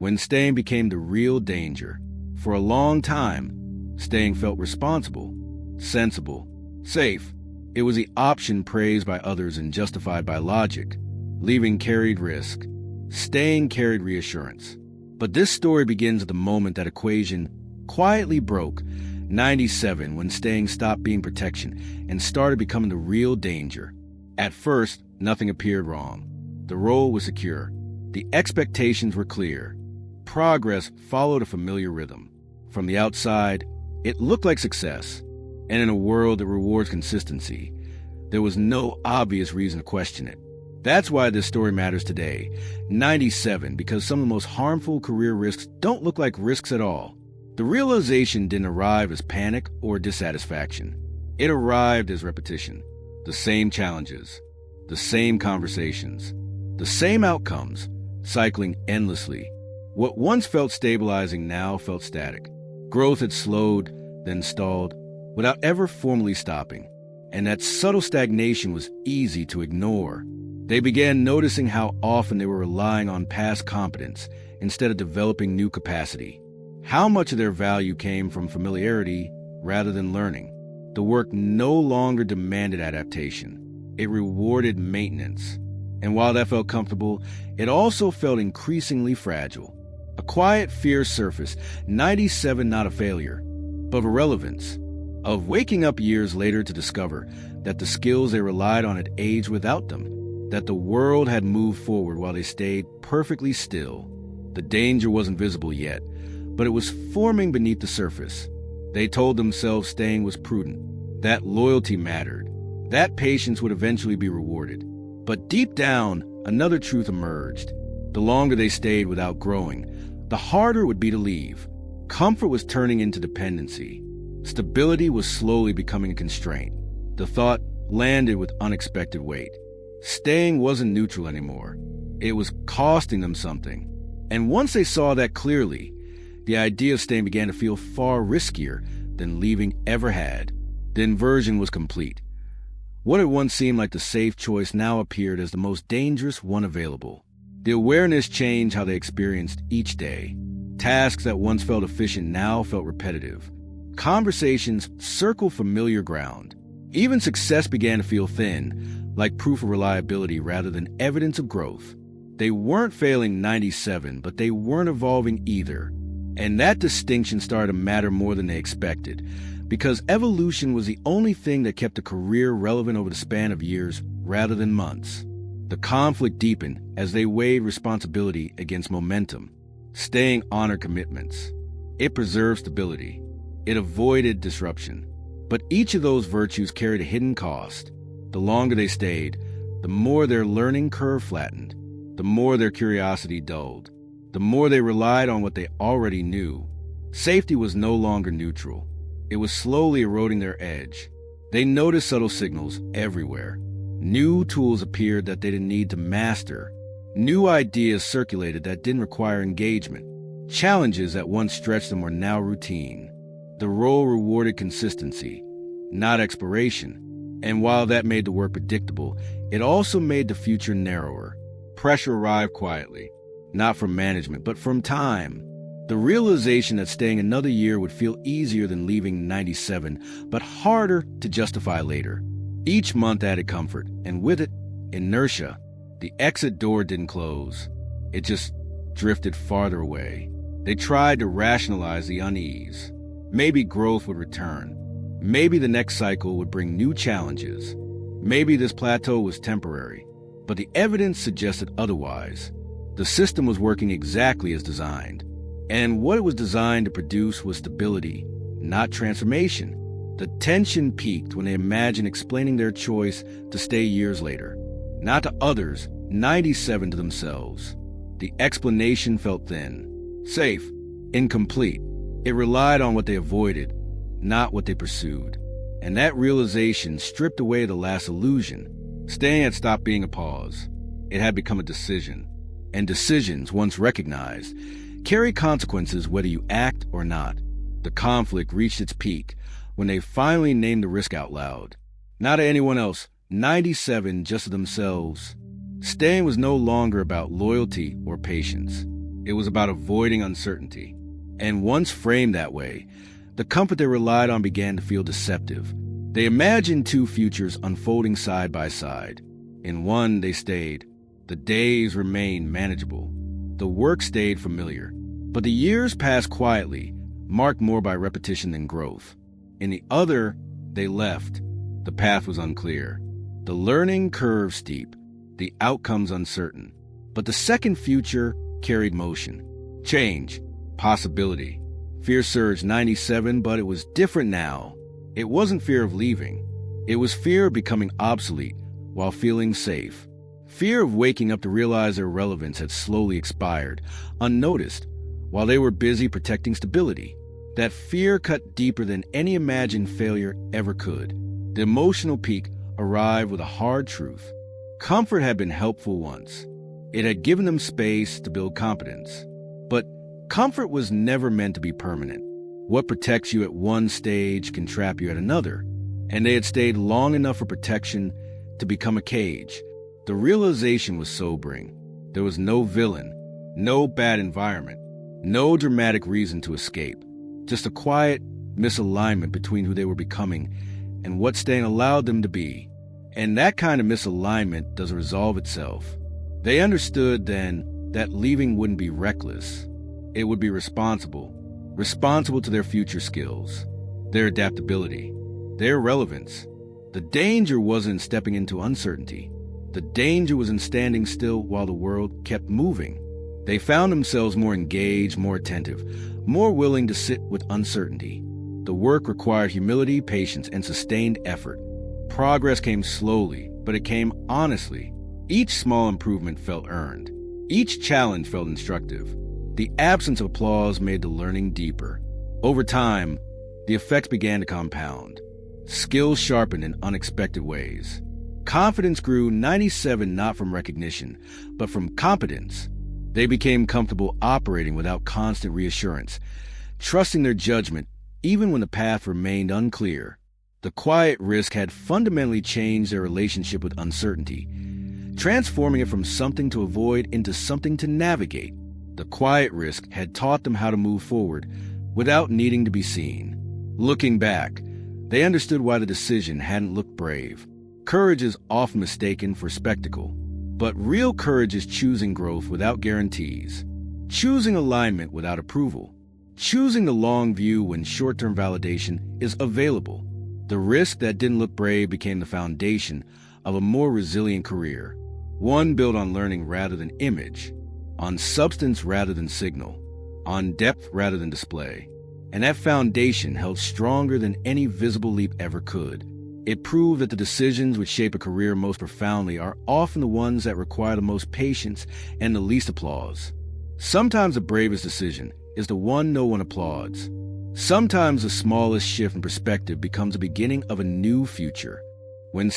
when staying became the real danger. For a long time, staying felt responsible, sensible, safe. It was the option praised by others and justified by logic. Leaving carried risk. Staying carried reassurance. But this story begins at the moment that equation quietly broke. 97, when staying stopped being protection and started becoming the real danger. At first, nothing appeared wrong. The role was secure. The expectations were clear. Progress followed a familiar rhythm. From the outside, it looked like success. And in a world that rewards consistency, there was no obvious reason to question it. That's why this story matters today. 97, because some of the most harmful career risks don't look like risks at all. The realization didn't arrive as panic or dissatisfaction. It arrived as repetition. The same challenges, the same conversations, the same outcomes, cycling endlessly. What once felt stabilizing now felt static. Growth had slowed, then stalled, without ever formally stopping. And that subtle stagnation was easy to ignore. They began noticing how often they were relying on past competence instead of developing new capacity. How much of their value came from familiarity rather than learning. The work no longer demanded adaptation. It rewarded maintenance. And while that felt comfortable, it also felt increasingly fragile. A quiet fear surfaced, 97 not a failure, but of irrelevance. Of waking up years later to discover that the skills they relied on had aged without them, that the world had moved forward while they stayed perfectly still. The danger wasn't visible yet, but it was forming beneath the surface. They told themselves staying was prudent, that loyalty mattered, that patience would eventually be rewarded. But deep down, another truth emerged. The longer they stayed without growing, the harder it would be to leave. Comfort was turning into dependency. Stability was slowly becoming a constraint. The thought landed with unexpected weight. Staying wasn't neutral anymore. It was costing them something. And once they saw that clearly, the idea of staying began to feel far riskier than leaving ever had. The inversion was complete. What had once seemed like the safe choice now appeared as the most dangerous one available. The awareness changed how they experienced each day. Tasks that once felt efficient now felt repetitive. Conversations circled familiar ground. Even success began to feel thin, like proof of reliability rather than evidence of growth. They weren't failing 97, but they weren't evolving either. And that distinction started to matter more than they expected, because evolution was the only thing that kept a career relevant over the span of years rather than months. The conflict deepened as they weighed responsibility against momentum. Staying honored commitments. It preserved stability. It avoided disruption. But each of those virtues carried a hidden cost. The longer they stayed, the more their learning curve flattened, the more their curiosity dulled, the more they relied on what they already knew. Safety was no longer neutral. It was slowly eroding their edge. They noticed subtle signals everywhere. New tools appeared that they didn't need to master. New ideas circulated that didn't require engagement. Challenges that once stretched them were now routine. The role rewarded consistency, not exploration. And while that made the work predictable, it also made the future narrower. Pressure arrived quietly, not from management, but from time. The realization that staying another year would feel easier than leaving 97, but harder to justify later. Each month added comfort, and with it, inertia. The exit door didn't close. It just drifted farther away. They tried to rationalize the unease. Maybe growth would return. Maybe the next cycle would bring new challenges. Maybe this plateau was temporary. But the evidence suggested otherwise. The system was working exactly as designed. And what it was designed to produce was stability, not transformation. The tension peaked when they imagined explaining their choice to stay years later. Not to others, 97 to themselves. The explanation felt thin, safe, incomplete. It relied on what they avoided, not what they pursued. And that realization stripped away the last illusion. Staying had stopped being a pause. It had become a decision. And decisions, once recognized, carry consequences whether you act or not. The conflict reached its peak when they finally named the risk out loud. Not to anyone else, 97 just to themselves. Staying was no longer about loyalty or patience. It was about avoiding uncertainty. And once framed that way, the comfort they relied on began to feel deceptive. They imagined two futures unfolding side by side. In one, they stayed. The days remained manageable. The work stayed familiar. But the years passed quietly, marked more by repetition than growth. In the other, they left. The path was unclear. The learning curve steep. The outcomes uncertain. But the second future carried motion. Change. Possibility. Fear surged 97, but it was different now. It wasn't fear of leaving. It was fear of becoming obsolete while feeling safe. Fear of waking up to realize their relevance had slowly expired, unnoticed, while they were busy protecting stability. That fear cut deeper than any imagined failure ever could. The emotional peak arrived with a hard truth. Comfort had been helpful once. It had given them space to build competence. But comfort was never meant to be permanent. What protects you at one stage can trap you at another. And they had stayed long enough for protection to become a cage. The realization was sobering. There was no villain, no bad environment, no dramatic reason to escape. Just a quiet misalignment between who they were becoming and what staying allowed them to be. And that kind of misalignment doesn't resolve itself. They understood then that leaving wouldn't be reckless. It would be responsible to their future skills, their adaptability, their relevance. The danger wasn't in stepping into uncertainty. The danger was in standing still while the world kept moving. They found themselves more engaged, more attentive, more willing to sit with uncertainty. The work required humility, patience, and sustained effort. Progress came slowly, but it came honestly. Each small improvement felt earned. Each challenge felt instructive. The absence of applause made the learning deeper. Over time, the effects began to compound. Skills sharpened in unexpected ways. Confidence grew 97 not from recognition, but from competence. They became comfortable operating without constant reassurance, trusting their judgment even when the path remained unclear. The quiet risk had fundamentally changed their relationship with uncertainty, transforming it from something to avoid into something to navigate. The quiet risk had taught them how to move forward without needing to be seen. Looking back, they understood why the decision hadn't looked brave. Courage is often mistaken for spectacle, but real courage is choosing growth without guarantees, choosing alignment without approval, choosing the long view when short-term validation is available. The risk that didn't look brave became the foundation of a more resilient career, one built on learning rather than image, on substance rather than signal, on depth rather than display. And that foundation held stronger than any visible leap ever could. It proved that the decisions which shape a career most profoundly are often the ones that require the most patience and the least applause. Sometimes the bravest decision is the one no one applauds. Sometimes the smallest shift in perspective becomes the beginning of a new future. When